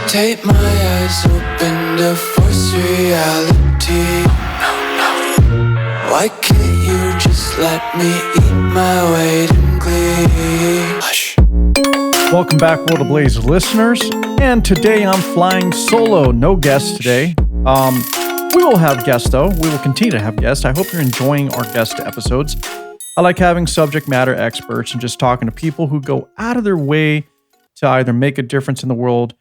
Take my eyes open to force reality. Why can't you just let me eat my weight in glee? Hush. Welcome back, World Ablaze listeners. And today I'm flying solo. No guests today. We will have guests, though. We will continue to have guests. I hope you're enjoying our guest episodes. I like having subject matter experts and just talking to people who go out of their way to either make a difference in the world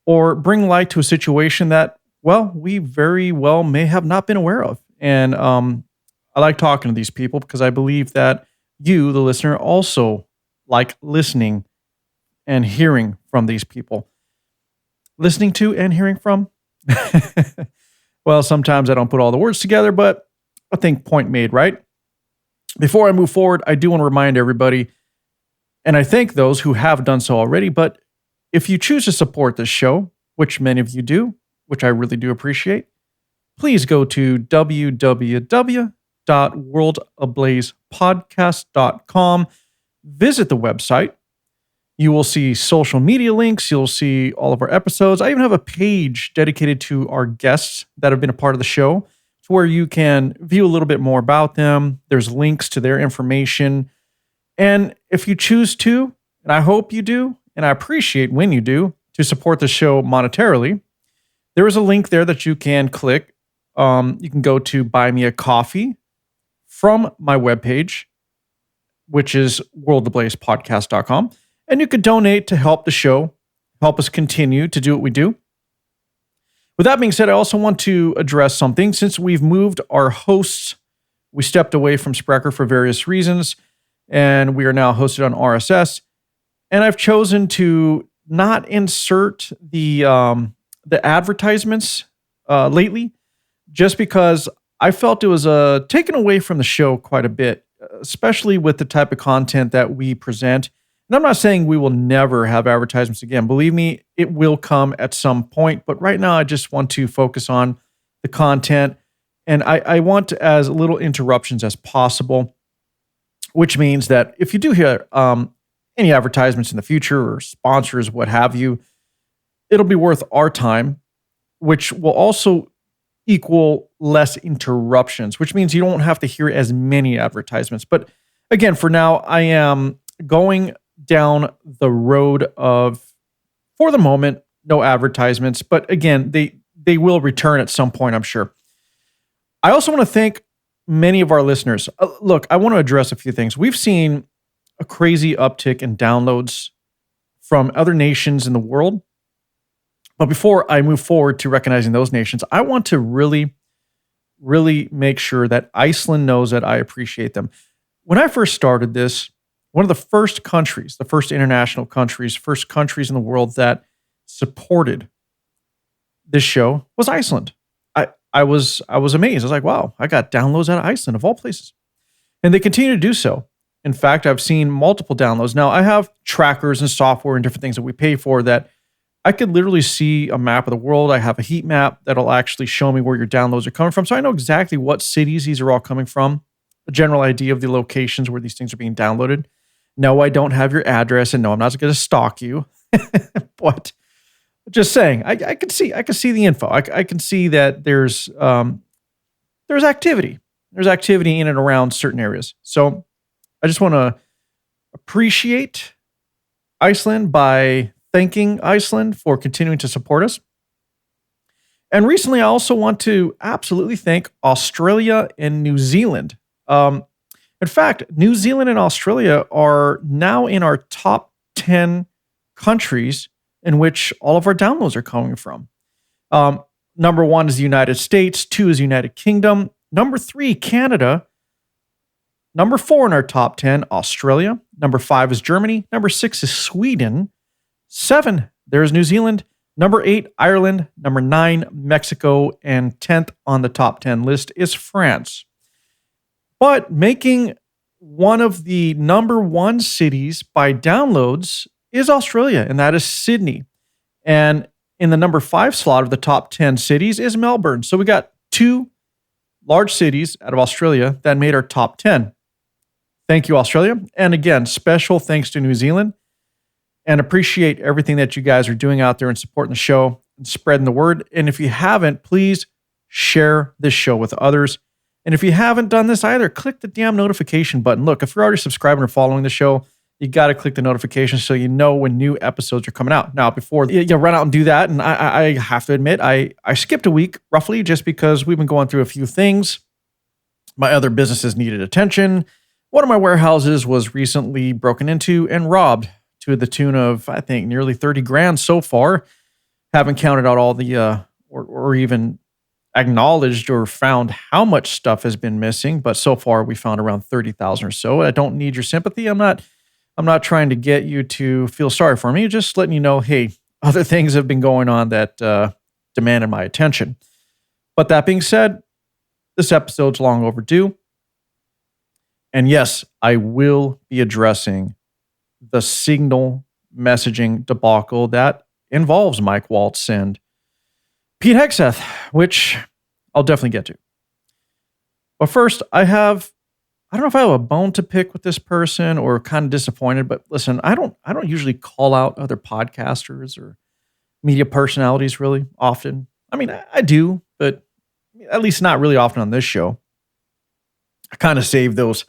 or bring light to a situation that, well, we very well may have not been aware of. And I like talking to these people because I believe that you, the listener, also like listening and hearing from these people. Listening to and hearing from? Well, sometimes I don't put all the words together, but I think point made, right? Before I move forward, I do want to remind everybody, and I thank those who have done so already, but if you choose to support this show, which many of you do, which I really do appreciate, please go to www.worldablazepodcast.com. Visit the website. You will see social media links. You'll see all of our episodes. I even have a page dedicated to our guests that have been a part of the show, to where you can view a little bit more about them. There's links to their information. And if you choose to, and I hope you do, and I appreciate when you do, to support the show monetarily, there is a link there that you can click. You can go to Buy Me a Coffee from my webpage, which is worldablazepodcast.com. And you could donate to help the show, help us continue to do what we do. With that being said, I also want to address something. Since we've moved our hosts, we stepped away from Spreaker for various reasons, and we are now hosted on RSS. And I've chosen to not insert the advertisements lately, just because I felt it was taken away from the show quite a bit, especially with the type of content that we present. And I'm not saying we will never have advertisements again. Believe me, it will come at some point. But right now, I just want to focus on the content. And I want as little interruptions as possible, which means that if you do hear any advertisements in the future or sponsors, what have you, it'll be worth our time, which will also equal less interruptions, which means you don't have to hear as many advertisements. But again, for now, I am going down the road of, for the moment, no advertisements. But again, they will return at some point, I'm sure. I also want to thank many of our listeners. Look, I want to address a few things. We've seen a crazy uptick in downloads from other nations in the world. But before I move forward to recognizing those nations, I want to really, really make sure that Iceland knows that I appreciate them. When I first started this, one of the first countries, the first international countries, first countries in the world that supported this show was Iceland. I was amazed. I was like, wow, I got downloads out of Iceland of all places. And they continue to do so. In fact, I've seen multiple downloads. Now, I have trackers and software and different things that we pay for that I could literally see a map of the world. I have a heat map that'll actually show me where your downloads are coming from. So I know exactly what cities these are all coming from, a general idea of the locations where these things are being downloaded. No, I don't have your address, and no, I'm not going to stalk you. But just saying, I can see the info. I can see that there's activity. There's activity in and around certain areas. So I just want to appreciate Iceland by thanking Iceland for continuing to support us. And recently, I also want to absolutely thank Australia and New Zealand. In fact, New Zealand and Australia are now in our top 10 countries in which all of our downloads are coming from. Number 1 is the United States. 2 is the United Kingdom. Number 3, Canada. Number 4 in our top 10, Australia. Number 5 is Germany. Number 6 is Sweden. 7, there's New Zealand. Number 8, Ireland. Number 9, Mexico. And 10th on the top 10 list is France. But making one of the number 1 cities by downloads is Australia, and that is Sydney. And in the number 5 slot of the top 10 cities is Melbourne. So we got 2 large cities out of Australia that made our top 10. Thank you, Australia. And again, special thanks to New Zealand. and appreciate everything that you guys are doing out there and supporting the show and spreading the word. And if you haven't, please share this show with others. And if you haven't done this either, click the damn notification button. Look, if you're already subscribing or following the show, you got to click the notification so you know when new episodes are coming out. Now, before you run out and do that, and I have to admit, I skipped a week roughly just because we've been going through a few things. My other businesses needed attention. One of my warehouses was recently broken into and robbed to the tune of, I think, nearly 30 grand so far. Haven't counted out all the, or even acknowledged or found how much stuff has been missing, but so far we found around 30,000 or so. I don't need your sympathy. I'm not trying to get you to feel sorry for me. Just letting you know, hey, other things have been going on that demanded my attention. But that being said, this episode's long overdue. And yes, I will be addressing the Signal messaging debacle that involves Mike Waltz and Pete Hegseth, which I'll definitely get to. But first, I don't know if I have a bone to pick with this person or kind of disappointed, but listen, I don't usually call out other podcasters or media personalities really often. I mean, I do, but at least not really often on this show. I kind of save those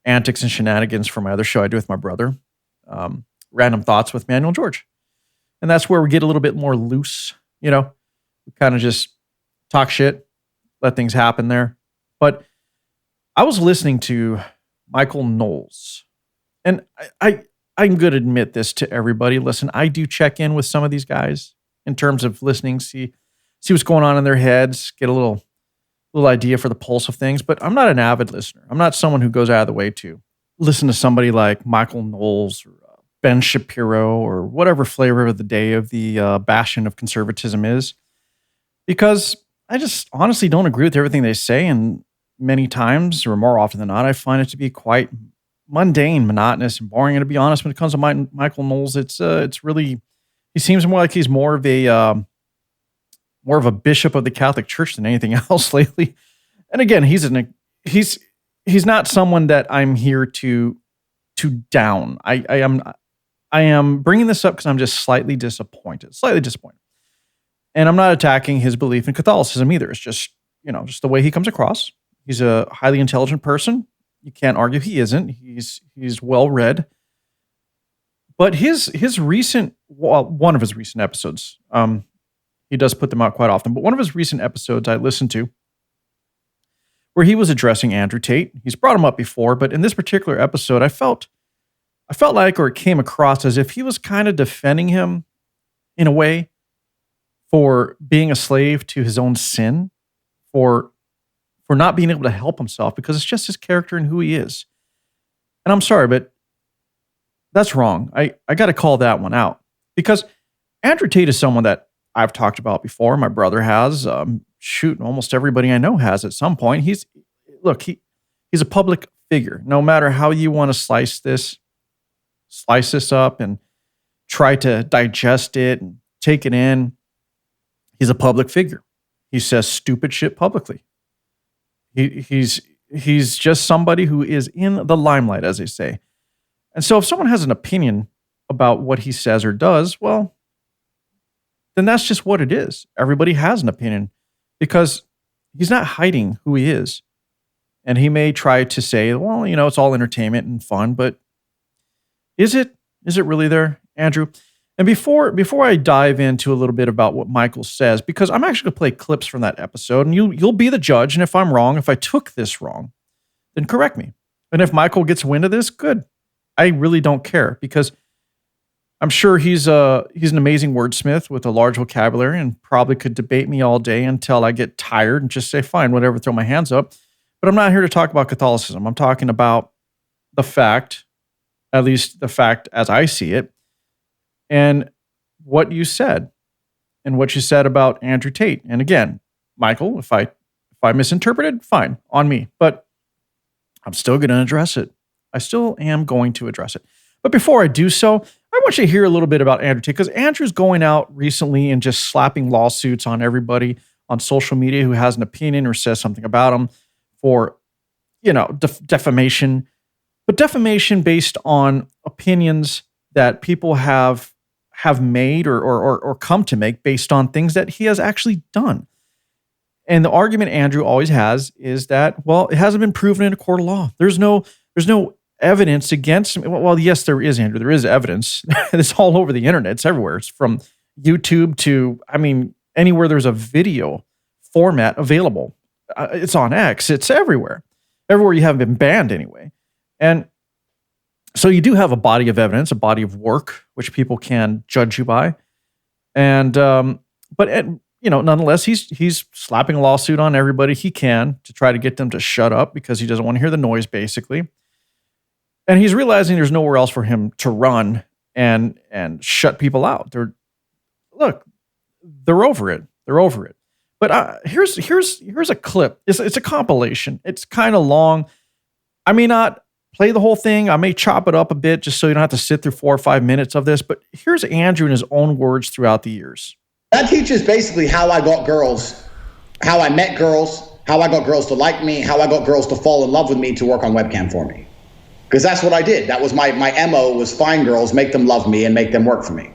antics and shenanigans for my other show I do with my brother, Random Thoughts with Manuel George. And that's where we get a little bit more loose, you know. We kind of just talk shit, let things happen there. But I was listening to Michael Knowles, and I'm going to admit this to everybody. Listen, I do check in with some of these guys in terms of listening, see what's going on in their heads, get a little idea for the pulse of things. But I'm not an avid listener. I'm not someone who goes out of the way to listen to somebody like Michael Knowles or Ben Shapiro or whatever flavor of the day of the bastion of conservatism is, because I just honestly don't agree with everything they say. And many times, or more often than not, I find it to be quite mundane, monotonous, and boring. And to be honest, when it comes to Michael Knowles, it's really, he seems more like he's more of a bishop of the Catholic Church than anything else lately. And again, he's not someone that I'm here to down. I am bringing this up because I'm just slightly disappointed. And I'm not attacking his belief in Catholicism either. It's just the way he comes across. He's a highly intelligent person. You can't argue he isn't. He's well read. But his recent, one of his recent episodes, he does put them out quite often, but one of his recent episodes I listened to where he was addressing Andrew Tate. He's brought him up before, but in this particular episode, I felt like, or it came across as if he was kind of defending him in a way for being a slave to his own sin, for not being able to help himself, because it's just his character and who he is. And I'm sorry, but that's wrong. I got to call that one out, because Andrew Tate is someone that I've talked about before. My brother has. Almost everybody I know has at some point. He's a public figure. No matter how you want to slice this up and try to digest it and take it in, he's a public figure. He says stupid shit publicly. He's just somebody who is in the limelight, as they say. And so if someone has an opinion about what he says or does, well, then that's just what it is. Everybody has an opinion, because he's not hiding who he is. And he may try to say, well, it's all entertainment and fun, but is it really there, Andrew? And before I dive into a little bit about what Michael says, because I'm actually going to play clips from that episode, and you'll be the judge. And if I'm wrong, if I took this wrong, then correct me. And if Michael gets wind of this, good. I really don't care, because I'm sure he's an amazing wordsmith with a large vocabulary and probably could debate me all day until I get tired and just say, fine, whatever, throw my hands up. But I'm not here to talk about Catholicism. I'm talking about the fact, at least the fact as I see it, and what you said about Andrew Tate. And again, Michael, if I misinterpreted, fine, on me. But I'm still going to address it. I still am going to address it. But before I do so, I want you to hear a little bit about Andrew Tate, because Andrew's going out recently and just slapping lawsuits on everybody on social media who has an opinion or says something about him for, defamation, but defamation based on opinions that people have made or come to make based on things that he has actually done. And the argument Andrew always has is that, well, it hasn't been proven in a court of law. There's no evidence against him. Well, yes, there is, Andrew. There is evidence. It's all over the internet. It's everywhere. It's from YouTube to, anywhere there's a video format available. It's on X. It's everywhere. Everywhere you haven't been banned anyway. And so you do have a body of evidence, a body of work, which people can judge you by. And, nonetheless, he's slapping a lawsuit on everybody he can to try to get them to shut up because he doesn't want to hear the noise, basically. And he's realizing there's nowhere else for him to run and shut people out. They're over it. They're over it. But here's a clip. It's a compilation. It's kind of long. I may not play the whole thing. I may chop it up a bit just so you don't have to sit through 4 or 5 minutes of this. But here's Andrew in his own words throughout the years. That teaches basically how I got girls, how I met girls, how I got girls to like me, how I got girls to fall in love with me to work on webcam for me. Because that's what I did. That was my MO, was find girls, make them love me, and make them work for me.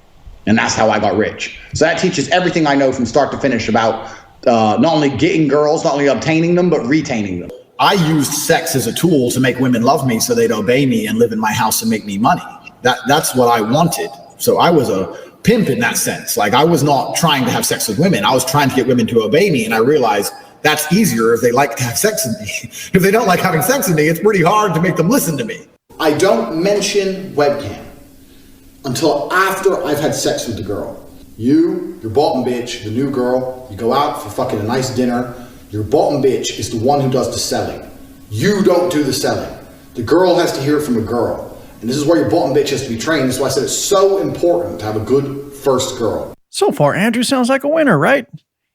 And that's how I got rich. So that teaches everything I know from start to finish about not only getting girls, not only obtaining them, but retaining them. I used sex as a tool to make women love me so they'd obey me and live in my house and make me money. That's what I wanted. So I was a pimp in that sense. Like, I was not trying to have sex with women. I was trying to get women to obey me. And I realized that's easier if they like to have sex with me. If they don't like having sex with me, it's pretty hard to make them listen to me. I don't mention webcam until after I've had sex with the girl. Your bottom bitch, the new girl, you go out for fucking a nice dinner. Your bottom bitch is the one who does the selling. You don't do the selling. The girl has to hear it from a girl. And this is where your bottom bitch has to be trained. That's why I said it's so important to have a good first girl. So far, Andrew sounds like a winner, right?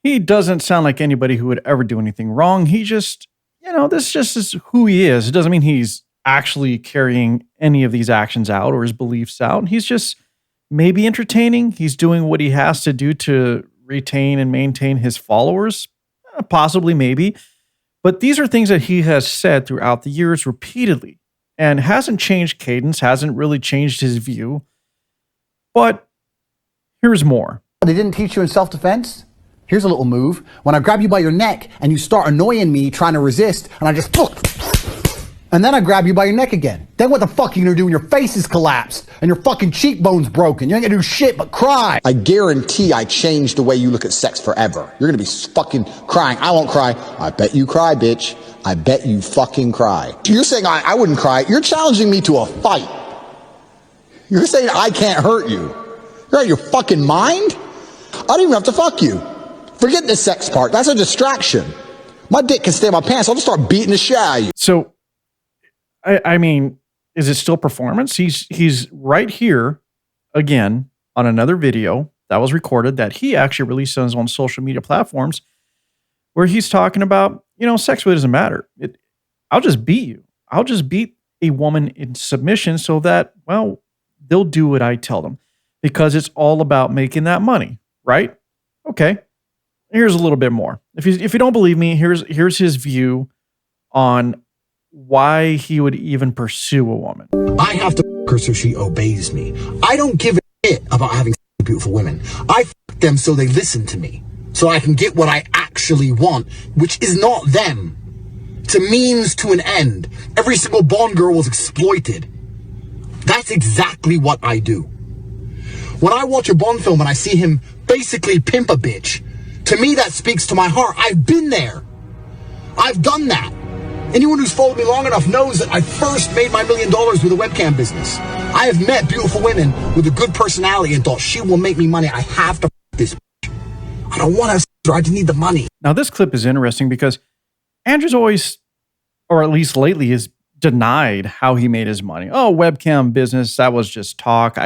He doesn't sound like anybody who would ever do anything wrong. He just, this just is who he is. It doesn't mean he's actually carrying any of these actions out or his beliefs out. He's just maybe entertaining. He's doing what he has to do to retain and maintain his followers. Possibly, maybe. But these are things that he has said throughout the years repeatedly and hasn't changed cadence, hasn't really changed his view. But here's more. They didn't teach you in self-defense? Here's a little move. When I grab you by your neck and you start annoying me trying to resist, and I just... And then I grab you by your neck again. Then what the fuck are you gonna do when your face is collapsed and your fucking cheekbone's broken? You ain't gonna do shit but cry. I guarantee I changed the way you look at sex forever. You're gonna be fucking crying. I won't cry. I bet you cry, bitch. I bet you fucking cry. You're saying I wouldn't cry. You're challenging me to a fight. You're saying I can't hurt you. You're out of your fucking mind? I don't even have to fuck you. Forget the sex part. That's a distraction. My dick can stay in my pants. I'll just start beating the shit out of you. So, I mean, is it still performance? He's right here again on another video that was recorded that he actually released on his own social media platforms where he's talking about, sex really doesn't matter. I'll just beat you. I'll just beat a woman in submission so that, well, they'll do what I tell them because it's all about making that money, right? Okay. Here's a little bit more. If you don't believe me, here's his view on why he would even pursue a woman. I have to f her so she obeys me. I don't give a shit about having beautiful women. I f them so they listen to me. So I can get what I actually want, which is not them. It's a means to an end. Every single Bond girl was exploited. That's exactly what I do. When I watch a Bond film and I see him basically pimp a bitch, to me that speaks to my heart. I've been there. I've done that. Anyone who's followed me long enough knows that I first made my $1 million with a webcam business. I have met beautiful women with a good personality and thought she will make me money. I have to f this bitch. I don't want to have her. I just need the money. Now, this clip is interesting because Andrew's always, or at least lately, has denied how he made his money. Oh, webcam business, that was just talk.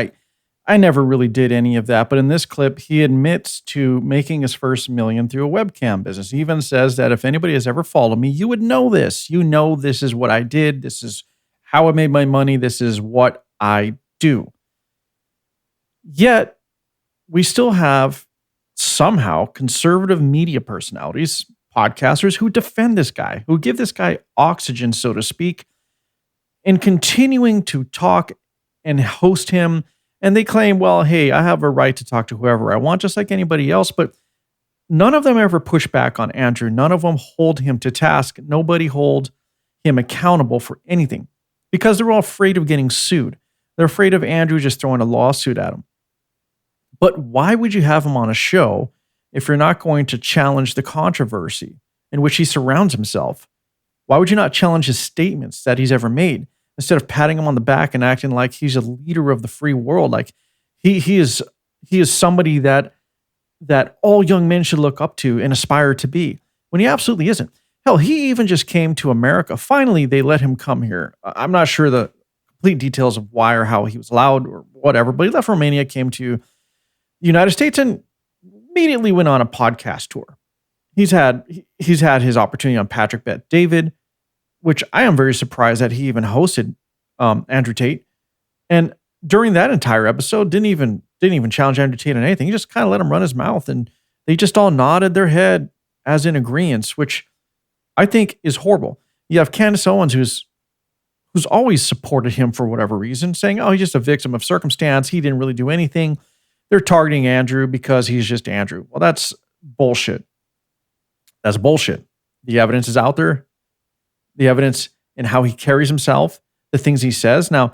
I never really did any of that. But in this clip, he admits to making his first $1 million through a webcam business. He even says that if anybody has ever followed me, you would know this. You know this is what I did. This is how I made my money. This is what I do. Yet, we still have somehow conservative media personalities, podcasters who defend this guy, who give this guy oxygen, so to speak, in continuing to talk and host him And they claim, well, hey, I have a right to talk to whoever I want, just like anybody else. But none of them ever push back on Andrew. None of them hold him to task. Nobody hold him accountable for anything because they're all afraid of getting sued. They're afraid of Andrew just throwing a lawsuit at him. But why would you have him on a show if you're not going to challenge the controversy in which he surrounds himself? Why would you not challenge his statements that he's ever made instead of patting him on the back and acting like he's a leader of the free world? Like he is somebody that all young men should look up to and aspire to be, when he absolutely isn't. Hell, he even just came to America. Finally, they let him come here. I'm not sure the complete details of why or how he was allowed or whatever, but he left Romania, came to the United States, and immediately went on a podcast tour. He's had his opportunity on Patrick Bet David, which I am very surprised that he even hosted Andrew Tate. And during that entire episode, didn't even challenge Andrew Tate on anything. He just kind of let him run his mouth, and they just all nodded their head as in agreement, which I think is horrible. You have Candace Owens, who's always supported him for whatever reason, saying, oh, he's just a victim of circumstance. He didn't really do anything. They're targeting Andrew because he's just Andrew. Well, that's bullshit. That's bullshit. The evidence is out there. The evidence in how he carries himself, the things he says. Now,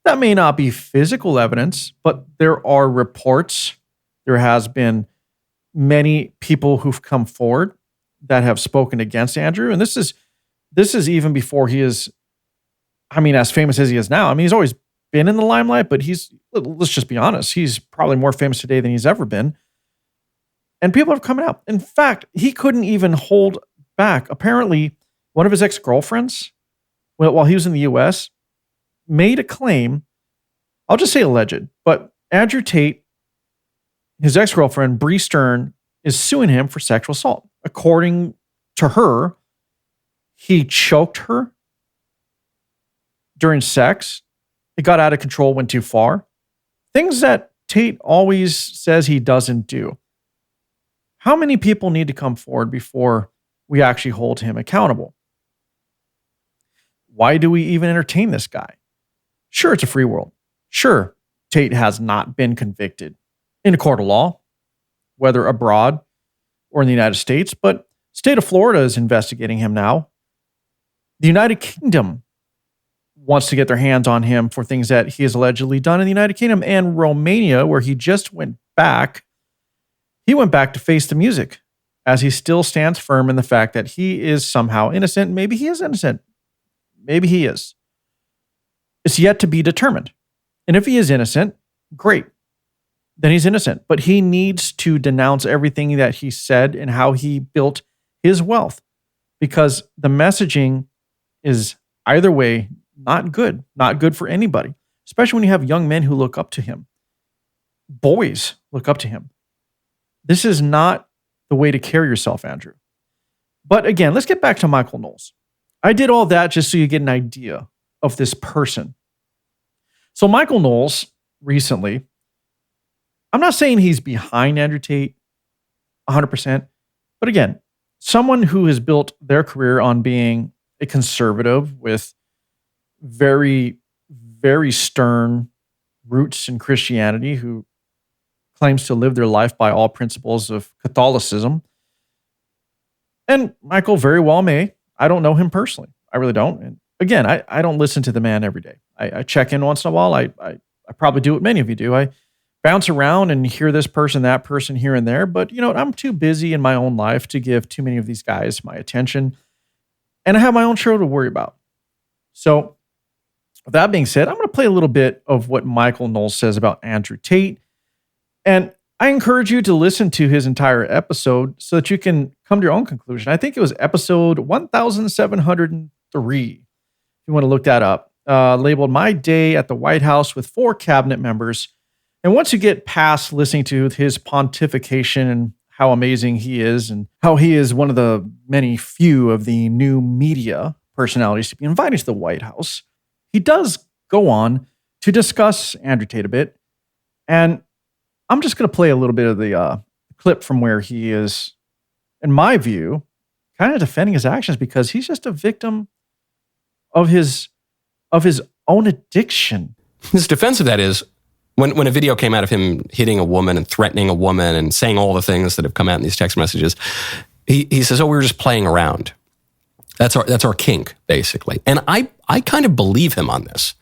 that may not be physical evidence, but there are reports. There has been many people who've come forward that have spoken against Andrew. And this is even before he is, as famous as he is now. He's always been in the limelight, but let's just be honest, he's probably more famous today than he's ever been. And people are coming out. In fact, he couldn't even hold back. Apparently, one of his ex-girlfriends, while he was in the US, made a claim. I'll just say alleged, but Andrew Tate, his ex-girlfriend, Bree Stern, is suing him for sexual assault. According to her, he choked her during sex. It got out of control, went too far. Things that Tate always says he doesn't do. How many people need to come forward before we actually hold him accountable? Why do we even entertain this guy? Sure, it's a free world. Sure, Tate has not been convicted in a court of law, whether abroad or in the United States, but state of Florida is investigating him now. The United Kingdom wants to get their hands on him for things that he has allegedly done in the United Kingdom, and Romania, where he just went back. He went back to face the music, as he still stands firm in the fact that he is somehow innocent. Maybe he is innocent. Maybe he is. It's yet to be determined. And if he is innocent, great. Then he's innocent. But he needs to denounce everything that he said and how he built his wealth, because the messaging is either way not good for anybody, especially when you have young men who look up to him. Boys look up to him. This is not the way to carry yourself, Andrew. But again, let's get back to Michael Knowles. I did all that just so you get an idea of this person. So Michael Knowles recently, I'm not saying he's behind Andrew Tate 100%, but again, someone who has built their career on being a conservative with very, very stern roots in Christianity, who claims to live their life by all principles of Catholicism. And Michael very well may. I don't know him personally. I really don't. And again, I don't listen to the man every day. I check in once in a while. I probably do what many of you do. I bounce around and hear this person, that person here and there. But you know what? I'm too busy in my own life to give too many of these guys my attention. And I have my own show to worry about. So with that being said, I'm going to play a little bit of what Michael Knowles says about Andrew Tate. And I encourage you to listen to his entire episode so that you can come to your own conclusion. I think it was episode 1703. If you want to look that up, labeled My Day at the White House with 4 cabinet members. And once you get past listening to his pontification and how amazing he is and how he is one of the many few of the new media personalities to be invited to the White House, he does go on to discuss Andrew Tate a bit. And I'm just going to play a little bit of the clip from where he is, in my view, kind of defending his actions because he's just a victim of his own addiction. His defense of that is, when a video came out of him hitting a woman and threatening a woman and saying all the things that have come out in these text messages, he says, "Oh, we were just playing around." That's our kink, basically. And I kind of believe him on this.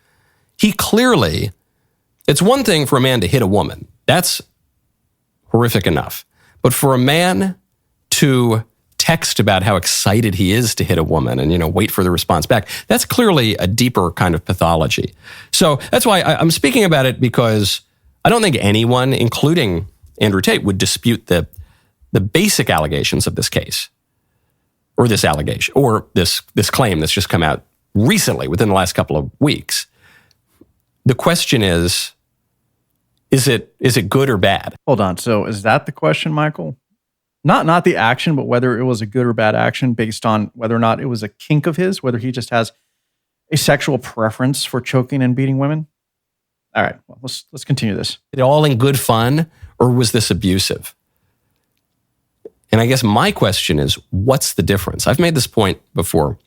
He clearly, it's one thing for a man to hit a woman. That's horrific enough. But for a man to text about how excited he is to hit a woman and, wait for the response back, that's clearly a deeper kind of pathology. So that's why I'm speaking about it, because I don't think anyone, including Andrew Tate, would dispute the basic allegations of this case, or this allegation, or this claim that's just come out recently within the last couple of weeks. The question is it good or bad? Hold on. So is that the question, Michael? Not the action, but whether it was a good or bad action based on whether or not it was a kink of his, whether he just has a sexual preference for choking and beating women? All right, well, let's continue this. Is it all in good fun, or was this abusive? And I guess my question is, what's the difference? I've made this point before.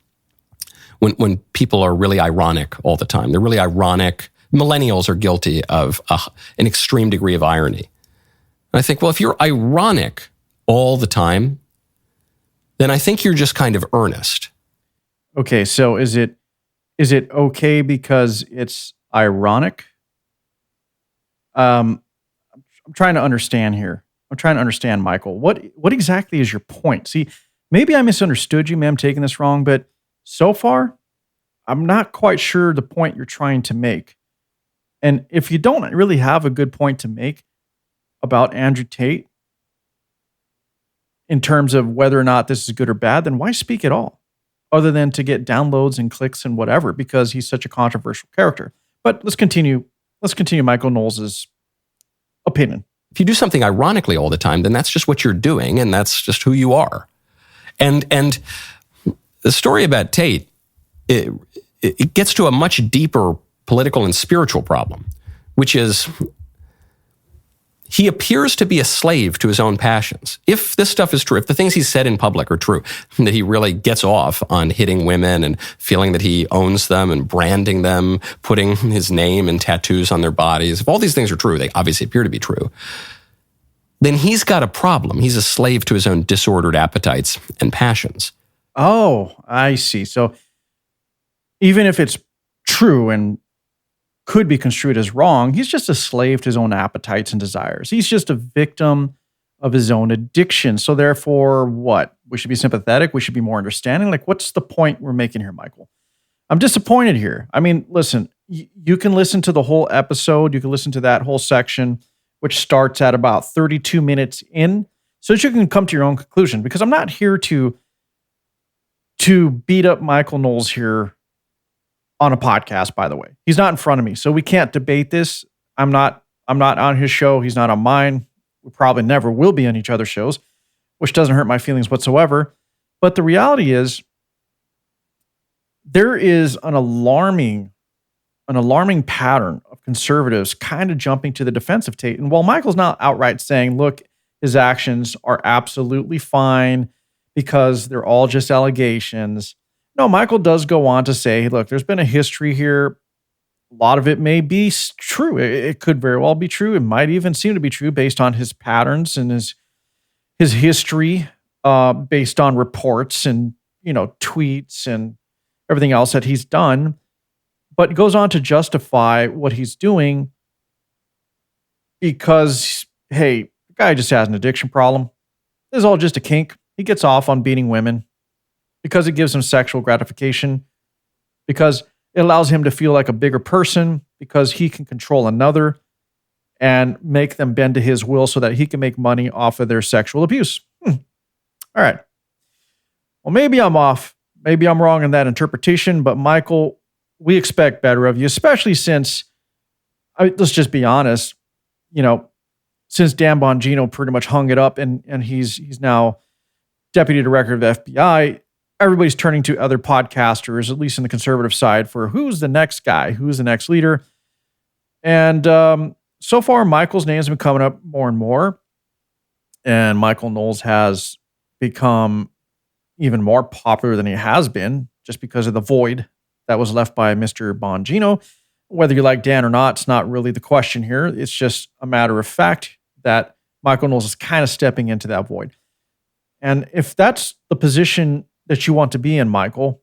When people are really ironic all the time, they're really ironic. Millennials are guilty of an extreme degree of irony. And I think, well, if you're ironic all the time, then I think you're just kind of earnest. Okay, so is it okay because it's ironic? I'm trying to understand here. I'm trying to understand, Michael. What exactly is your point? See, maybe I misunderstood you. Maybe I'm taking this wrong, but so far, I'm not quite sure the point you're trying to make. And if you don't really have a good point to make about Andrew Tate in terms of whether or not this is good or bad, then why speak at all? Other than to get downloads and clicks and whatever, because he's such a controversial character. But let's continue Michael Knowles' opinion. If you do something ironically all the time, then that's just what you're doing, and that's just who you are. And the story about Tate, it gets to a much deeper political and spiritual problem, which is he appears to be a slave to his own passions. If this stuff is true, if the things he said in public are true, that he really gets off on hitting women and feeling that he owns them and branding them, putting his name and tattoos on their bodies, if all these things are true, they obviously appear to be true, then he's got a problem. He's a slave to his own disordered appetites and passions. Oh, I see. So even if it's true and could be construed as wrong, he's just a slave to his own appetites and desires. He's just a victim of his own addiction. So therefore, what? We should be sympathetic. We should be more understanding. Like, what's the point we're making here, Michael? I'm disappointed here. I mean, listen, you can listen to the whole episode. You can listen to that whole section, which starts at about 32 minutes in, so that you can come to your own conclusion. Because I'm not here to beat up Michael Knowles here on a podcast, by the way. He's not in front of me, so we can't debate this. I'm not on his show. He's not on mine. We probably never will be on each other's shows, which doesn't hurt my feelings whatsoever. But the reality is, there is an alarming pattern of conservatives kind of jumping to the defense of Tate. And while Michael's not outright saying, look, his actions are absolutely fine because they're all just allegations, no, Michael does go on to say, look, there's been a history here. A lot of it may be true. It could very well be true. It might even seem to be true based on his patterns and his history, based on reports and, tweets and everything else that he's done. But goes on to justify what he's doing because, hey, the guy just has an addiction problem. This is all just a kink. He gets off on beating women because it gives him sexual gratification, because it allows him to feel like a bigger person, because he can control another and make them bend to his will so that he can make money off of their sexual abuse. All right. Well, maybe I'm off. Maybe I'm wrong in that interpretation, but Michael, we expect better of you, especially since, let's just be honest, since Dan Bongino pretty much hung it up and he's now deputy director of the FBI, everybody's turning to other podcasters, at least in the conservative side, for who's the next guy, who's the next leader. And so far, Michael's name's been coming up more and more. And Michael Knowles has become even more popular than he has been just because of the void that was left by Mr. Bongino. whether you like Dan or not, it's not really the question here. It's just a matter of fact that Michael Knowles is kind of stepping into that void. And if that's the position that you want to be in, Michael,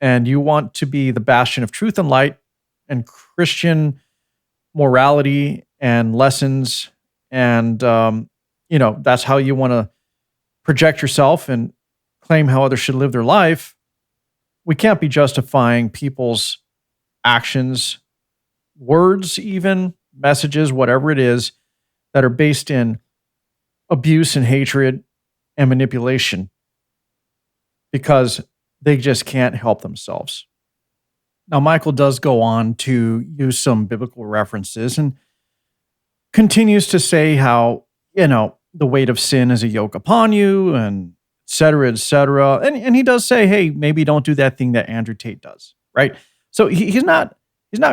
and you want to be the bastion of truth and light and Christian morality and lessons, and that's how you want to project yourself and claim how others should live their life, we can't be justifying people's actions, words, even messages, whatever it is, that are based in abuse and hatred and manipulation, because they just can't help themselves. Now, Michael does go on to use some biblical references and continues to say how, the weight of sin is a yoke upon you, and et cetera, et cetera. And he does say, hey, maybe don't do that thing that Andrew Tate does, right? So he's not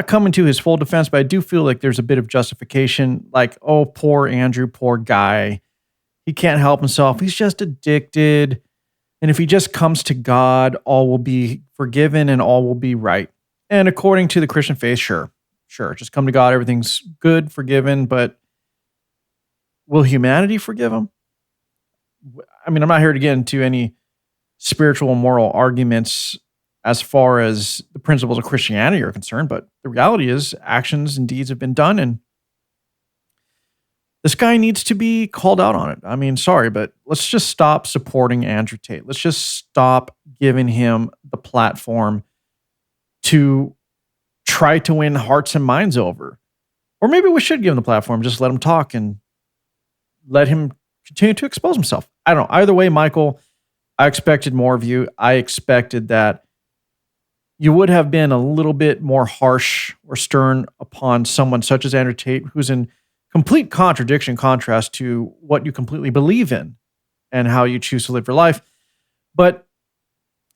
coming to his full defense, but I do feel like there's a bit of justification, like, oh, poor Andrew, poor guy. He can't help himself. He's just addicted. And if he just comes to God, all will be forgiven and all will be right. And according to the Christian faith, sure. Just come to God. Everything's good, forgiven. But will humanity forgive him? I mean, I'm not here to get into any spiritual and moral arguments as far as the principles of Christianity are concerned, but the reality is actions and deeds have been done, and this guy needs to be called out on it. I mean, sorry, but let's just stop supporting Andrew Tate. Let's just stop giving him the platform to try to win hearts and minds over. Or maybe we should give him the platform, just let him talk and let him continue to expose himself. I don't know. Either way, Michael, I expected more of you. I expected that you would have been a little bit more harsh or stern upon someone such as Andrew Tate, who's in complete contrast to what you completely believe in and how you choose to live your life. But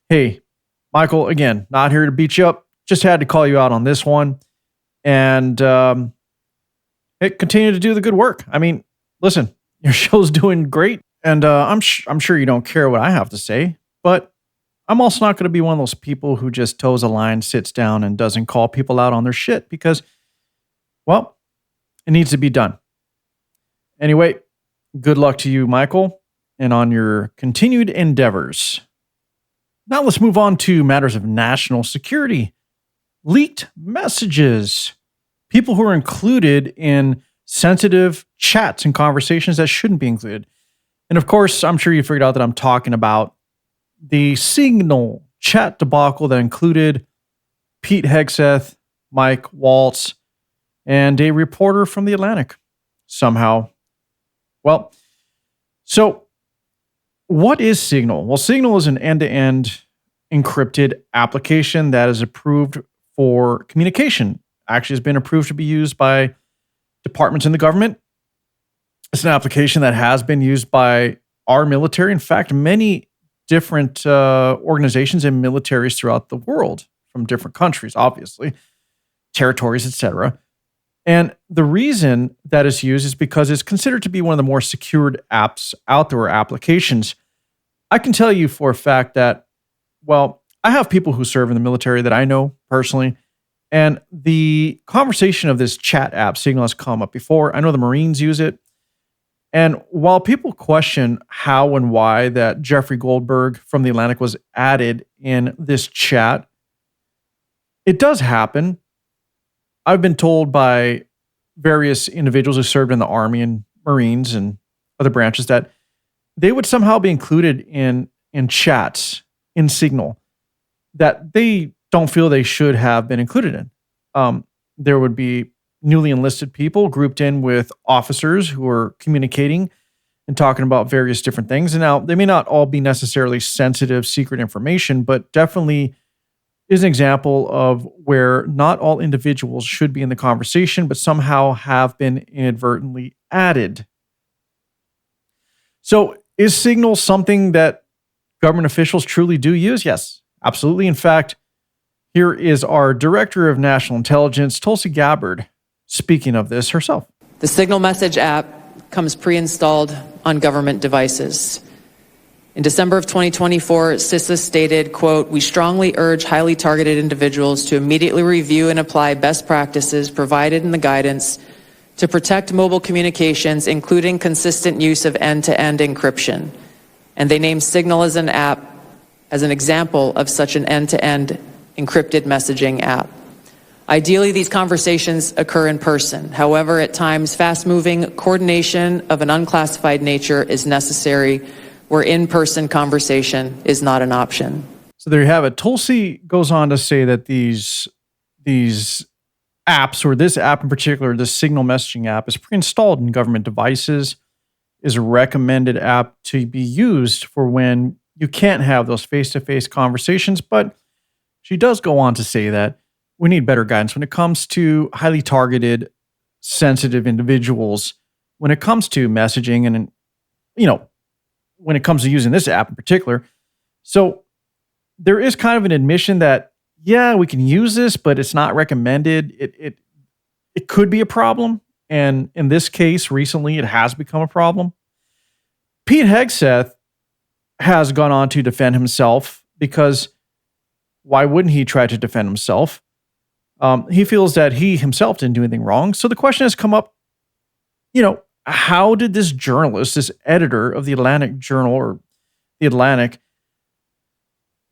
hey, Michael, again, not here to beat you up. Just had to call you out on this one. And continue to do the good work. I mean, listen, your show's doing great. And I'm sure you don't care what I have to say, but I'm also not going to be one of those people who just toes a line, sits down, and doesn't call people out on their shit because, well, it needs to be done. Anyway, good luck to you, Michael, and on your continued endeavors. Now let's move on to matters of national security. Leaked messages. People who are included in sensitive chats and conversations that shouldn't be included. And of course, I'm sure you figured out that I'm talking about the Signal chat debacle that included Pete Hegseth, Mike Waltz, and a reporter from The Atlantic somehow. Well, so what is Signal? Well, Signal is an end-to-end encrypted application that is approved for communication. Actually has been approved to be used by departments in the government. It's an application that has been used by our military. In fact, many different organizations and militaries throughout the world from different countries, obviously, territories, etc. And the reason that it's used is because it's considered to be one of the more secured apps out there, or applications. I can tell you for a fact that, well, I have people who serve in the military that I know personally, and the conversation of this chat app, Signal, has come up before. I know the Marines use it. And while people question how and why that Jeffrey Goldberg from The Atlantic was added in this chat, it does happen. I've been told by various individuals who served in the Army and Marines and other branches that they would somehow be included in chats in Signal that they don't feel they should have been included in. There would be newly enlisted people grouped in with officers who are communicating and talking about various different things. And now they may not all be necessarily sensitive, secret information, but definitely is an example of where not all individuals should be in the conversation, but somehow have been inadvertently added. So is Signal something that government officials truly do use? Yes, absolutely. In fact, here is our Director of National Intelligence, Tulsi Gabbard, speaking of this herself. The Signal message app comes pre-installed on government devices. In December of 2024, CISA stated, quote, "We strongly urge highly targeted individuals to immediately review and apply best practices provided in the guidance to protect mobile communications, including consistent use of end-to-end encryption." And they named Signal as an app as an example of such an end-to-end encrypted messaging app. Ideally, these conversations occur in person. However, at times, fast-moving coordination of an unclassified nature is necessary, where in-person conversation is not an option. So there you have it. Tulsi goes on to say that these apps, or this app in particular, this Signal messaging app, is pre-installed in government devices, is a recommended app to be used for when you can't have those face-to-face conversations. But she does go on to say that we need better guidance when it comes to highly targeted, sensitive individuals, when it comes to messaging and, when it comes to using this app in particular. So there is kind of an admission that, yeah, we can use this, but it's not recommended. It could be a problem. And in this case, recently, it has become a problem. Pete Hegseth has gone on to defend himself, because why wouldn't he try to defend himself? He feels that he himself didn't do anything wrong. So the question has come up, how did this journalist, this editor of the Atlantic Journal, or the Atlantic,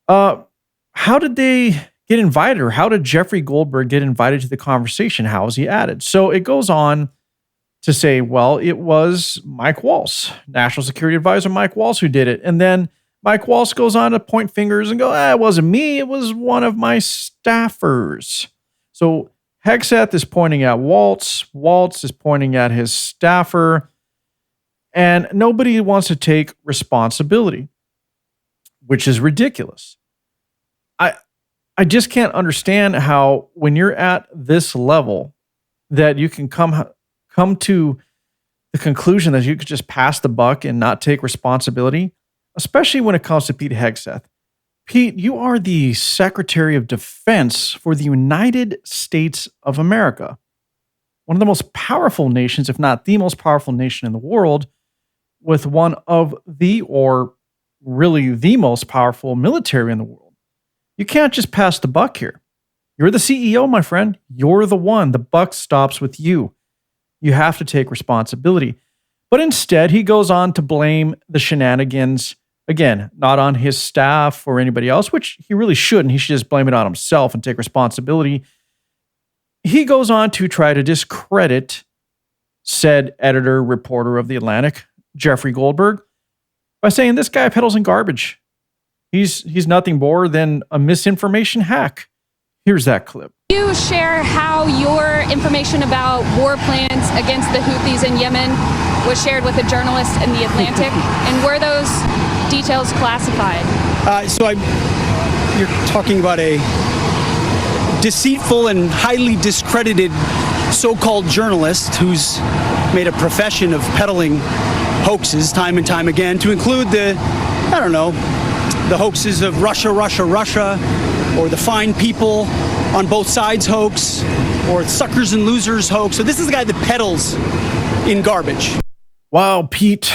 how did they get invited, or how did Jeffrey Goldberg get invited to the conversation? How was he added? So it goes on to say, well, it was Mike Waltz, National Security Advisor Mike Waltz, who did it. And then Mike Waltz goes on to point fingers and go, it wasn't me, it was one of my staffers. So Hegseth is pointing at Waltz. Waltz is pointing at his staffer. And nobody wants to take responsibility, which is ridiculous. I just can't understand how, when you're at this level, that you can come to the conclusion that you could just pass the buck and not take responsibility, especially when it comes to Pete Hegseth. Pete, you are the Secretary of Defense for the United States of America, one of the most powerful nations, if not the most powerful nation in the world, with one of the, or really the most powerful military in the world. You can't just pass the buck here. You're the CEO, my friend. You're the one. The buck stops with you. You have to take responsibility. But instead, he goes on to blame the shenanigans, again, not on his staff or anybody else, which he really shouldn't. He should just blame it on himself and take responsibility. He goes on to try to discredit said editor, reporter of The Atlantic, Jeffrey Goldberg, by saying this guy peddles in garbage. He's nothing more than a misinformation hack. Here's that clip. You share how your information about war plans against the Houthis in Yemen was shared with a journalist in The Atlantic, and were those details classified? You're talking about a deceitful and highly discredited so-called journalist who's made a profession of peddling hoaxes time and time again, to include the hoaxes of Russia, or the fine people on both sides hoax, or suckers and losers hoax. So this is the guy that peddles in garbage. Wow, Pete,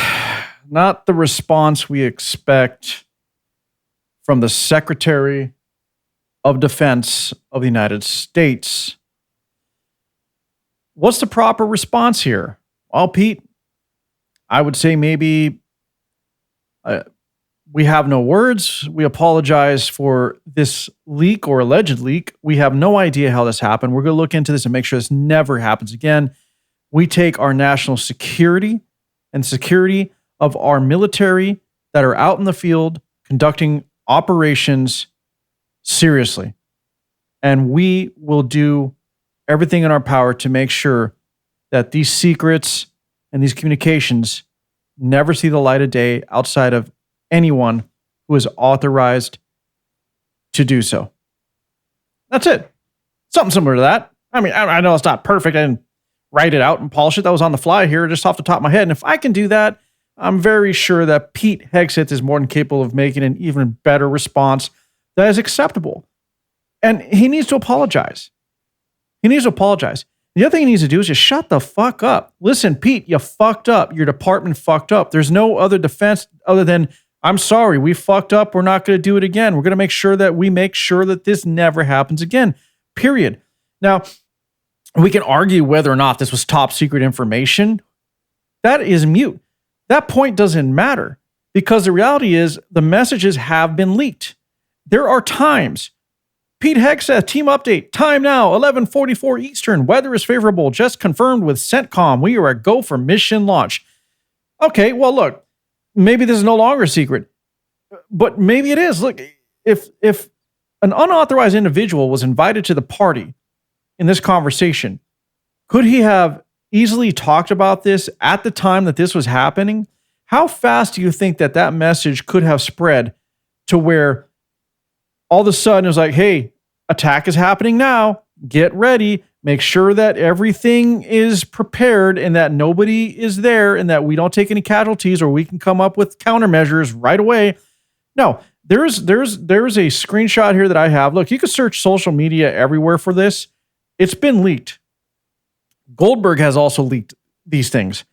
not the response we expect from the Secretary of Defense of the United States. What's the proper response here? Well, Pete, I would say maybe we have no words. We apologize for this leak or alleged leak. We have no idea how this happened. We're going to look into this and make sure this never happens again. We take our national security and security of our military that are out in the field conducting operations seriously. And we will do everything in our power to make sure that these secrets and these communications never see the light of day outside of anyone who is authorized to do so. That's it. Something similar to that. I mean, I know it's not perfect. I didn't write it out and polish it. That was on the fly here, just off the top of my head. And if I can do that, I'm very sure that Pete Hegseth is more than capable of making an even better response that is acceptable. And he needs to apologize. He needs to apologize. The other thing he needs to do is just shut the fuck up. Listen, Pete, you fucked up. Your department fucked up. There's no other defense other than I'm sorry, we fucked up. We're not going to do it again. We're going to make sure that this never happens again, period. Now, we can argue whether or not this was top secret information. That is mute. That point doesn't matter because the reality is the messages have been leaked. There are times. Pete Hegseth, team update, time now, 11:44 Eastern. Weather is favorable, just confirmed with CENTCOM. We are a go for mission launch. Okay, well, look, maybe this is no longer a secret, but maybe it is. Look, if an unauthorized individual was invited to the party in this conversation, could he have easily talked about this at the time that this was happening? How fast do you think that message could have spread to where all of a sudden it was like, hey, attack is happening now. Get ready. Make sure that everything is prepared and that nobody is there and that we don't take any casualties or we can come up with countermeasures right away. No, there's a screenshot here that I have. Look, you can search social media everywhere for this. It's been leaked. Goldberg has also leaked these things.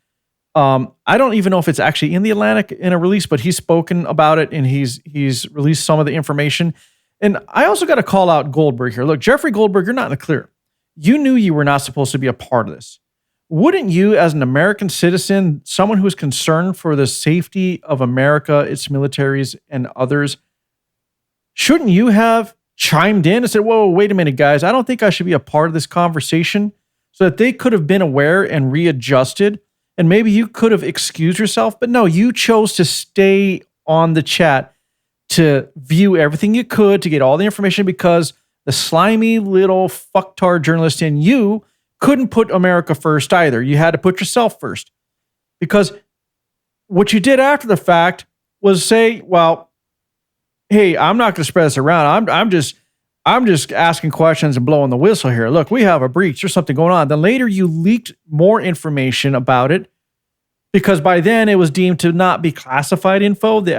I don't even know if it's actually in the Atlantic in a release, but he's spoken about it and he's released some of the information. And I also got to call out Goldberg here. Look, Jeffrey Goldberg, you're not in the clear. You knew you were not supposed to be a part of this. Wouldn't you, as an American citizen, someone who is concerned for the safety of America, its militaries, and others, shouldn't you have chimed in and said, whoa, wait a minute, guys, I don't think I should be a part of this conversation, so that they could have been aware and readjusted, and maybe you could have excused yourself, but no, you chose to stay on the chat to view everything you could, to get all the information, because the slimy little fucktard journalist in you couldn't put America first either. You had to put yourself first. Because what you did after the fact was say, well, hey, I'm not going to spread this around. I'm just asking questions and blowing the whistle here. Look, we have a breach. There's something going on. Then later you leaked more information about it, because by then it was deemed to not be classified info. The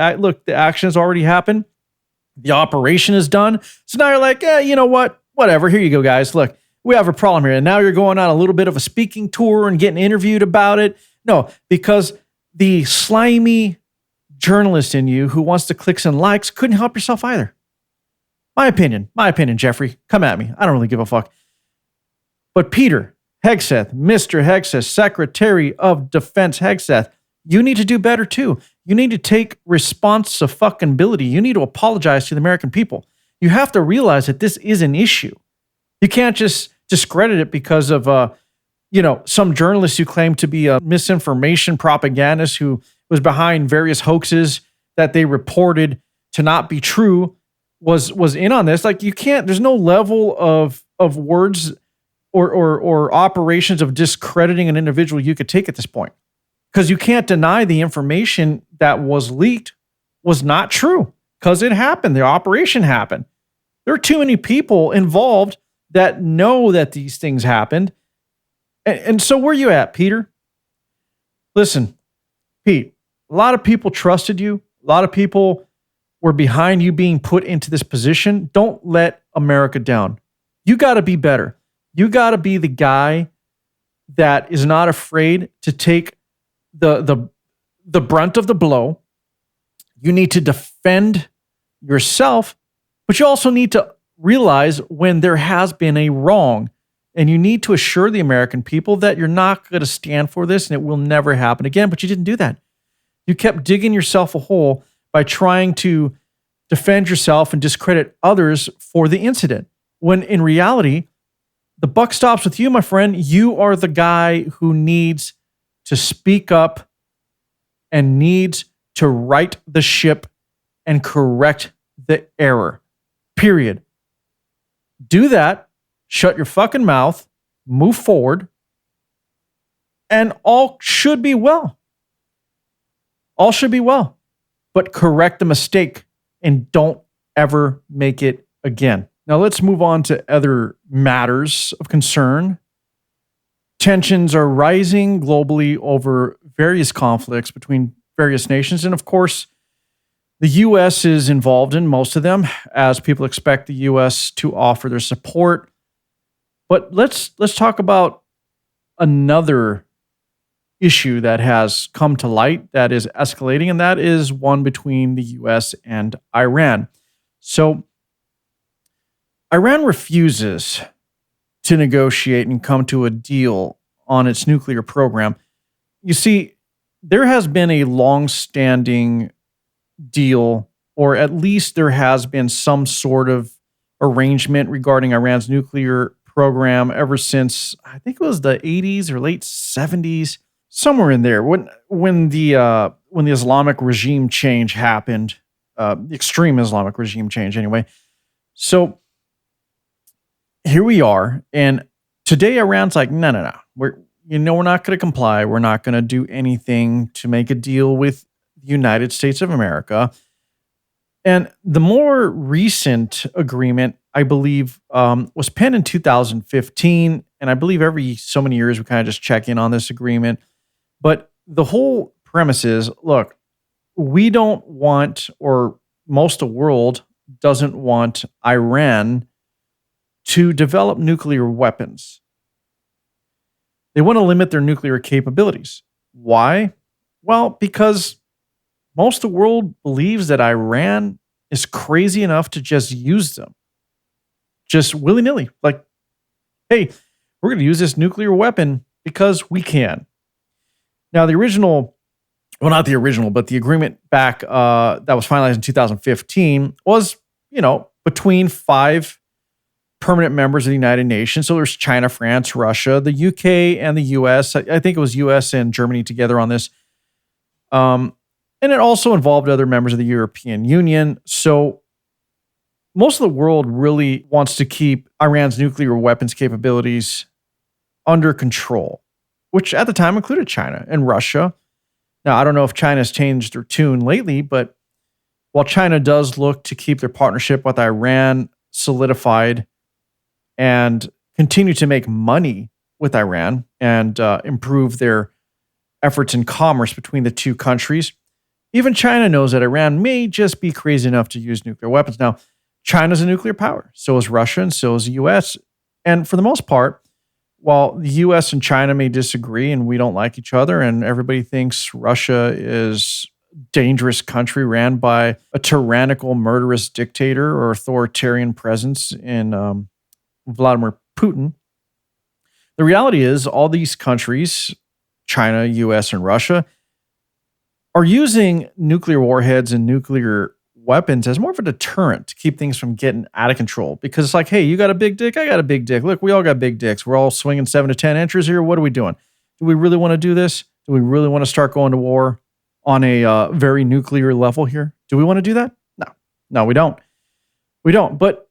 action has already happened. The operation is done. So now you're like, you know what? Whatever. Here you go, guys. Look, we have a problem here. And now you're going on a little bit of a speaking tour and getting interviewed about it. No, because the slimy journalist in you who wants the clicks and likes couldn't help yourself either. My opinion, Jeffrey. Come at me. I don't really give a fuck. But Peter Hegseth, Mr. Hegseth, Secretary of Defense Hegseth, you need to do better too. You need to take responsibility. You need to apologize to the American people. You have to realize that this is an issue. You can't just discredit it because of some journalist who claimed to be a misinformation propagandist who was behind various hoaxes that they reported to not be true, was in on this. Like, you can't, there's no level of words or operations of discrediting an individual you could take at this point. Because you can't deny the information that was leaked was not true, because it happened. The operation happened. There are too many people involved that know that these things happened. And so where are you at, Peter? Listen, Pete, a lot of people trusted you. A lot of people were behind you being put into this position. Don't let America down. You got to be better. You got to be the guy that is not afraid to take the brunt of the blow. You need to defend yourself, but you also need to realize when there has been a wrong, and you need to assure the American people that you're not going to stand for this and it will never happen again. But you didn't do that. You kept digging yourself a hole by trying to defend yourself and discredit others for the incident, when in reality, the buck stops with you, my friend. You are the guy who needs to speak up and needs to right the ship and correct the error. Period. Do that. Shut your fucking mouth. Move forward. And all should be well. All should be well. But correct the mistake and don't ever make it again. Now let's move on to other matters of concern. Tensions are rising globally over various conflicts between various nations. And of course, the U.S. is involved in most of them, as people expect the U.S. to offer their support. But let's talk about another issue that has come to light that is escalating, and that is one between the US and Iran. So Iran refuses to negotiate and come to a deal on its nuclear program. You see, there has been a long-standing deal, or at least there has been some sort of arrangement regarding Iran's nuclear program ever since, I think it was the 80s or late 70s, somewhere in there, when the Islamic regime change happened, the extreme Islamic regime change anyway. So here we are, and today Iran's like, no. We're not going to comply. We're not going to do anything to make a deal with the United States of America. And the more recent agreement, I believe, was penned in 2015. And I believe every so many years we kind of just check in on this agreement. But the whole premise is, look, we don't want, or most of the world doesn't want Iran to develop nuclear weapons. They want to limit their nuclear capabilities. Why? Well, because most of the world believes that Iran is crazy enough to just use them. Just willy-nilly. Like, hey, we're going to use this nuclear weapon because we can. Now, the original, well, not the original, but the agreement back that was finalized in 2015 was, between 5 permanent members of the United Nations. So there's China, France, Russia, the UK, and the US. I think it was US and Germany together on this. And it also involved other members of the European Union. So most of the world really wants to keep Iran's nuclear weapons capabilities under control, which at the time included China and Russia. Now, I don't know if China's changed their tune lately, but while China does look to keep their partnership with Iran solidified and continue to make money with Iran and improve their efforts in commerce between the two countries, even China knows that Iran may just be crazy enough to use nuclear weapons. Now, China's a nuclear power. So is Russia, and so is the US. And for the most part, while the US and China may disagree and we don't like each other, and everybody thinks Russia is a dangerous country ran by a tyrannical, murderous dictator or authoritarian presence in Vladimir Putin, the reality is all these countries, China, US, and Russia, are using nuclear warheads and nuclear weapons as more of a deterrent to keep things from getting out of control. Because it's like, hey, you got a big dick, I got a big dick. Look, we all got big dicks. We're all swinging 7 to 10 inches here. What are we doing? Do we really want to do this? Do we really want to start going to war on a very nuclear level here? Do we want to do that? No, we don't. We don't. But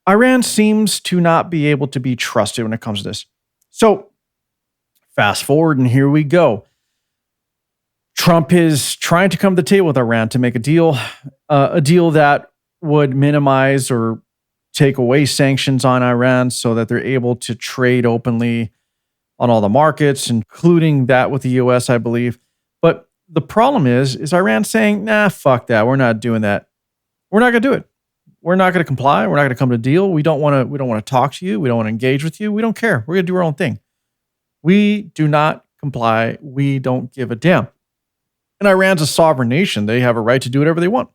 Iran seems to not be able to be trusted when it comes to this. So fast forward, and here we go. Trump is trying to come to the table with Iran to make a deal that would minimize or take away sanctions on Iran so that they're able to trade openly on all the markets, including that with the US, I believe. But the problem is Iran saying, nah, fuck that. We're not doing that. We're not going to do it. We're not going to comply. We're not going to come to a deal. We don't want to talk to you. We don't want to engage with you. We don't care. We're going to do our own thing. We do not comply. We don't give a damn. And Iran's a sovereign nation. They have a right to do whatever they want.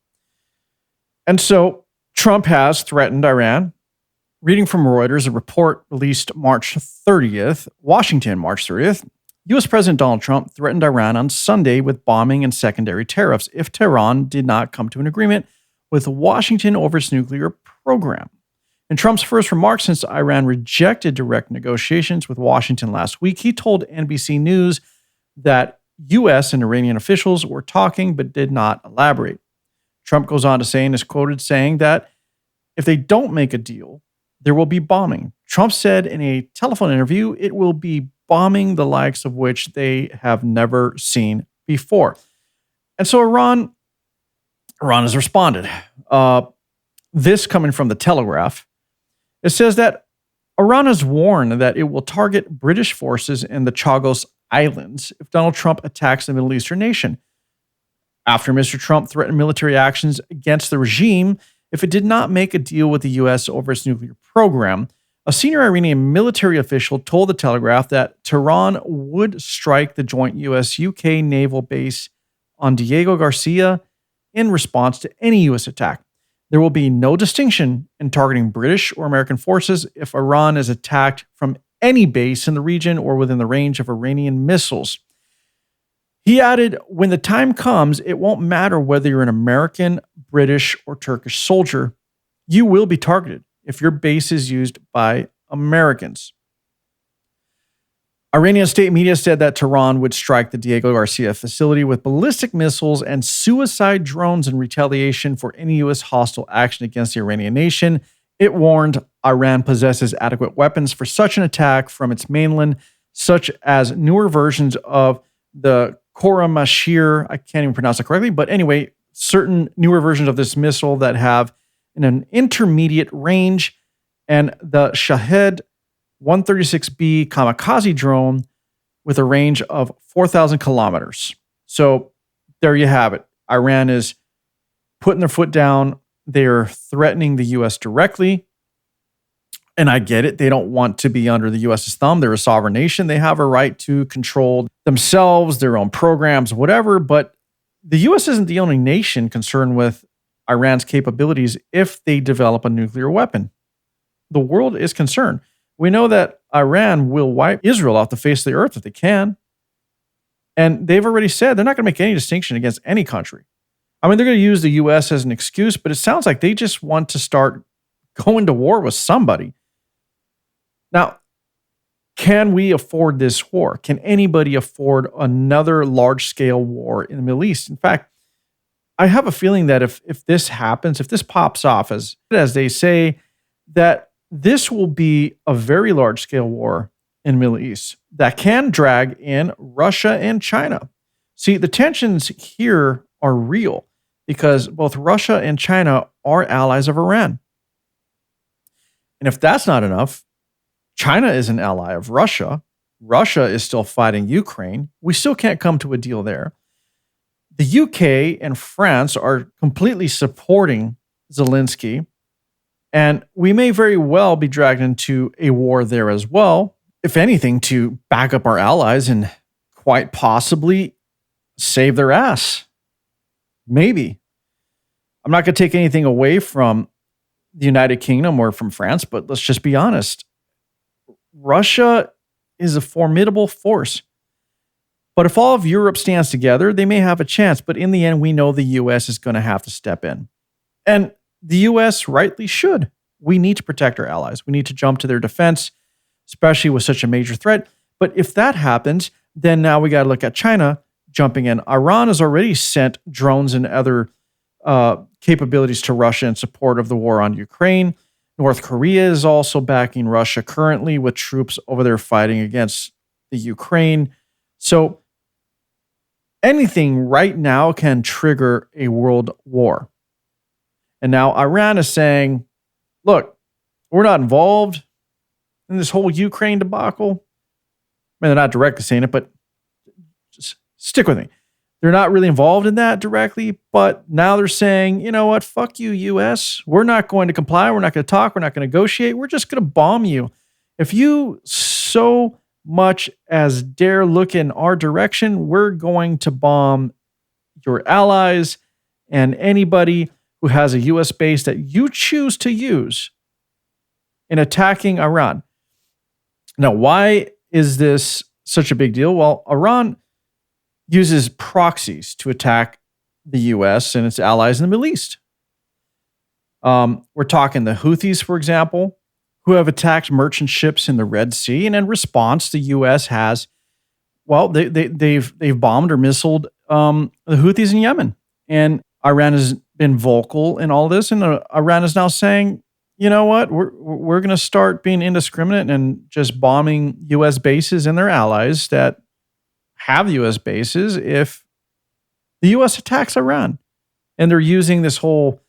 And so Trump has threatened Iran. Reading from Reuters, a report released March 30th, Washington, March 30th, U.S. President Donald Trump threatened Iran on Sunday with bombing and secondary tariffs if Tehran did not come to an agreement with Washington over its nuclear program. In Trump's first remarks since Iran rejected direct negotiations with Washington last week, he told NBC News that U.S. and Iranian officials were talking but did not elaborate. Trump goes on to say and is quoted saying that if they don't make a deal, there will be bombing. Trump said in a telephone interview, it will be bombing the likes of which they have never seen before. And so Iran has responded. This coming from the Telegraph. It says that Iran has warned that it will target British forces in the Chagos Islands if Donald Trump attacks the Middle Eastern nation. After Mr. Trump threatened military actions against the regime if it did not make a deal with the U.S. over its nuclear program, A senior Iranian military official told the Telegraph that Tehran would strike the joint US-UK naval base on Diego Garcia in response to any US attack. There will be no distinction in targeting British or American forces if Iran is attacked from any base in the region or within the range of Iranian missiles. He added, when the time comes, it won't matter whether you're an American, British, or Turkish soldier. You will be targeted if your base is used by Americans. Iranian state media said that Tehran would strike the Diego Garcia facility with ballistic missiles and suicide drones in retaliation for any U.S. hostile action against the Iranian nation. It warned Iran possesses adequate weapons for such an attack from its mainland, such as newer versions of the Khorramshahr, I can't even pronounce it correctly, but anyway, certain newer versions of this missile that have an intermediate range, and the Shahed 136B kamikaze drone with a range of 4,000 kilometers. So there you have it. Iran is putting their foot down. They're threatening the U.S. directly. And I get it. They don't want to be under the U.S.'s thumb. They're a sovereign nation. They have a right to control themselves, their own programs, whatever. But the U.S. isn't the only nation concerned with Iran's capabilities if they develop a nuclear weapon. The world is concerned. We know that Iran will wipe Israel off the face of the earth if they can. And they've already said they're not going to make any distinction against any country. I mean, they're going to use the U.S. as an excuse, but it sounds like they just want to start going to war with somebody. Now, can we afford this war? Can anybody afford another large-scale war in the Middle East? In fact, I have a feeling that if this happens, if this pops off, as they say, that this will be a very large-scale war in the Middle East that can drag in Russia and China. See, the tensions here are real because both Russia and China are allies of Iran. And if that's not enough, China is an ally of Russia. Russia is still fighting Ukraine. We still can't come to a deal there. The UK and France are completely supporting Zelensky, and we may very well be dragged into a war there as well, if anything, to back up our allies and quite possibly save their ass. Maybe. I'm not going to take anything away from the United Kingdom or from France, but let's just be honest. Russia is a formidable force. But if all of Europe stands together, they may have a chance. But in the end, we know the U.S. is going to have to step in. And the U.S. rightly should. We need to protect our allies. We need to jump to their defense, especially with such a major threat. But if that happens, then now we got to look at China jumping in. Iran has already sent drones and other capabilities to Russia in support of the war on Ukraine. North Korea is also backing Russia currently with troops over there fighting against the Ukraine. So anything right now can trigger a world war. And now Iran is saying, look, we're not involved in this whole Ukraine debacle. I mean, they're not directly saying it, but just stick with me. They're not really involved in that directly, but now they're saying, you know what, fuck you, US. We're not going to comply. We're not going to talk. We're not going to negotiate. We're just going to bomb you. If you so much as dare look in our direction, we're going to bomb your allies and anybody who has a US base that you choose to use in attacking Iran. Now, why is this such a big deal? Well, Iran uses proxies to attack the U.S. and its allies in the Middle East. We're talking the Houthis, for example, who have attacked merchant ships in the Red Sea, and in response, the U.S. has, well, they've bombed or missiled the Houthis in Yemen, and Iran has been vocal in all this, and Iran is now saying, you know what, we're going to start being indiscriminate and just bombing U.S. bases and their allies that have U.S. bases if the U.S. attacks Iran. And they're using this whole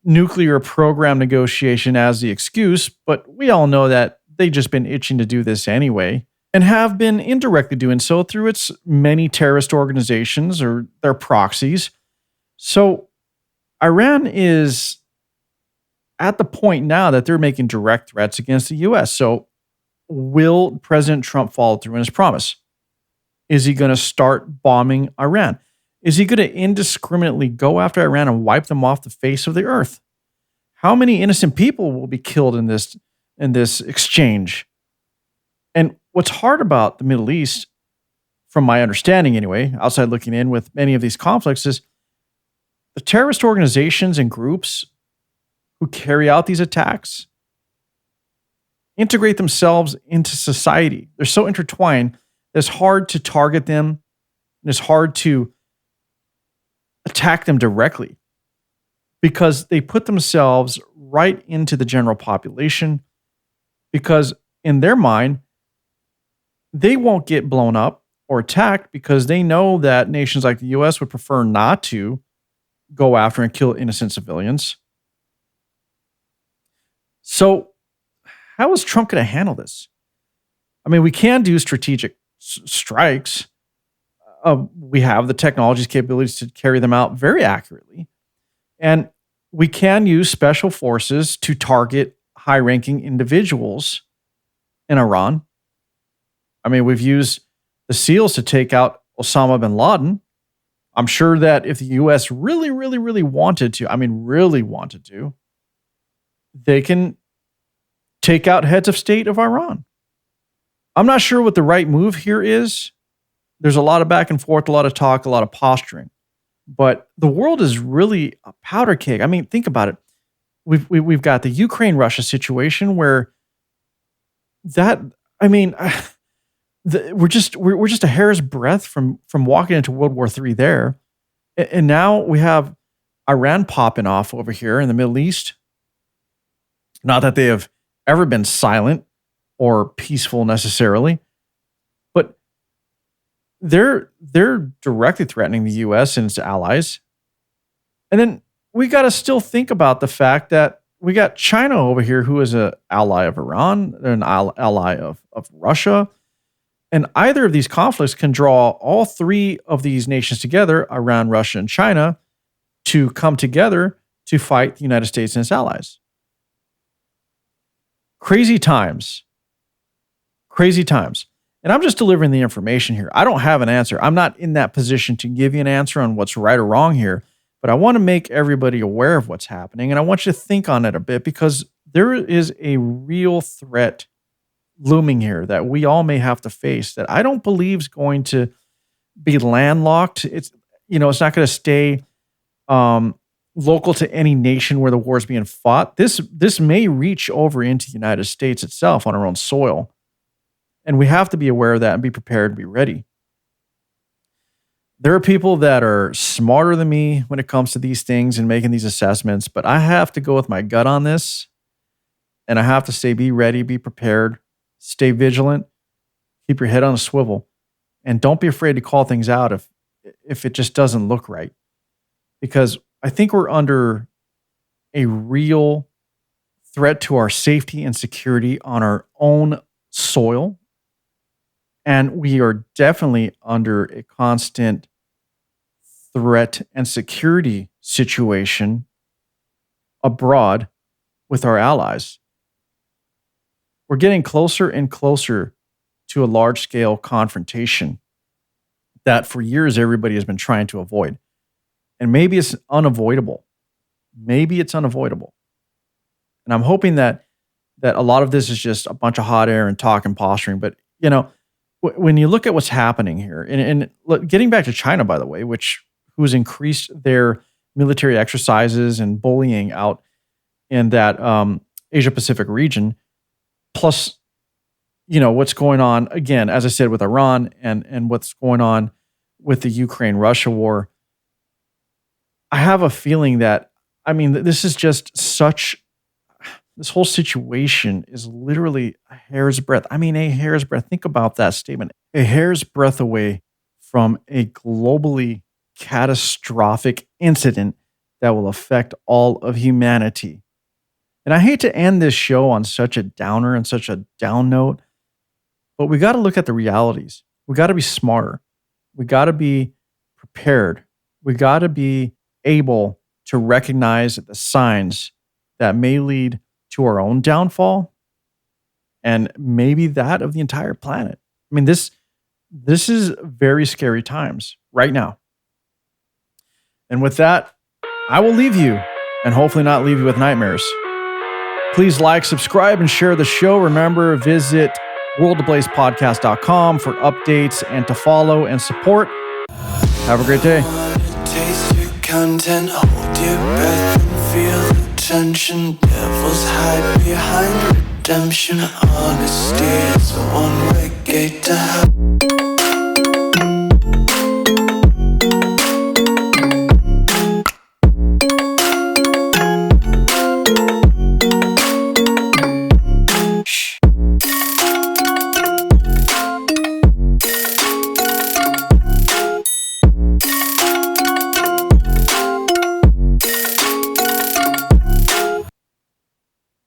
nuclear program negotiation as the excuse, but we all know that they've just been itching to do this anyway and have been indirectly doing so through its many terrorist organizations or their proxies. So Iran is at the point now that they're making direct threats against the U.S. So will President Trump follow through on his promise? Is he going to start bombing Iran? Is he going to indiscriminately go after Iran and wipe them off the face of the earth? How many innocent people will be killed in this exchange? And what's hard about the Middle East, from my understanding anyway, outside looking in with many of these conflicts, is the terrorist organizations and groups who carry out these attacks integrate themselves into society. They're so intertwined that it's hard to target them, and it's hard to attack them directly because they put themselves right into the general population, because in their mind, they won't get blown up or attacked because they know that nations like the US would prefer not to go after and kill innocent civilians. So how is Trump going to handle this? I mean, we can do strategic strikes. We have the technologies, capabilities to carry them out very accurately. And we can use special forces to target high-ranking individuals in Iran. I mean, we've used the SEALs to take out Osama bin Laden. I'm sure that if the U.S. really, really, really wanted to, they can take out heads of state of Iran. I'm not sure what the right move here is. There's a lot of back and forth, a lot of talk, a lot of posturing. But the world is really a powder keg. I mean, think about it. We've got the Ukraine-Russia situation where we're just a hair's breadth from walking into World War III there. And now we have Iran popping off over here in the Middle East. Not that they have ever been silent or peaceful necessarily, but they're directly threatening the U.S. and its allies. And then we got to still think about the fact that we got China over here, who is an ally of Iran, an ally of Russia. And either of these conflicts can draw all three of these nations together, Iran, Russia, and China, to come together to fight the United States and its allies. Crazy times. Crazy times. And I'm just delivering the information here. I don't have an answer. I'm not in that position to give you an answer on what's right or wrong here, but I want to make everybody aware of what's happening. And I want you to think on it a bit, because there is a real threat looming here that we all may have to face that I don't believe is going to be landlocked. It's not going to stay local to any nation where the war is being fought. This may reach over into the United States itself on our own soil. And we have to be aware of that and be prepared and be ready. There are people that are smarter than me when it comes to these things and making these assessments, but I have to go with my gut on this. And I have to say, be ready, be prepared, stay vigilant, keep your head on a swivel, and don't be afraid to call things out if it just doesn't look right. Because I think we're under a real threat to our safety and security on our own soil. And we are definitely under a constant threat and security situation abroad with our allies. We're getting closer and closer to a large-scale confrontation that for years everybody has been trying to avoid. And maybe it's unavoidable. Maybe it's unavoidable. And I'm hoping that a lot of this is just a bunch of hot air and talk and posturing. But, when you look at what's happening here, and getting back to China, by the way, who's increased their military exercises and bullying out in that Asia-Pacific region, plus, what's going on, again, as I said, with Iran and what's going on with the Ukraine-Russia war, I have a feeling that, this is just this whole situation is literally a hair's breadth. A hair's breadth. Think about that statement. A hair's breadth away from a globally catastrophic incident that will affect all of humanity. And I hate to end this show on such a downer and such a down note, but we got to look at the realities. We got to be smarter. We got to be prepared. We got to be able to recognize the signs that may lead to our own downfall and maybe that of the entire planet. I mean, this is very scary times right now. And with that, I will leave you and hopefully not leave you with nightmares. Please like, subscribe, and share the show. Remember, visit worldablaze.podcast.com for updates and to follow and support. Have a great day. Taste your content, hold your breath and feel the tension. Devils hide behind redemption. Honesty is a one-way gate to hell.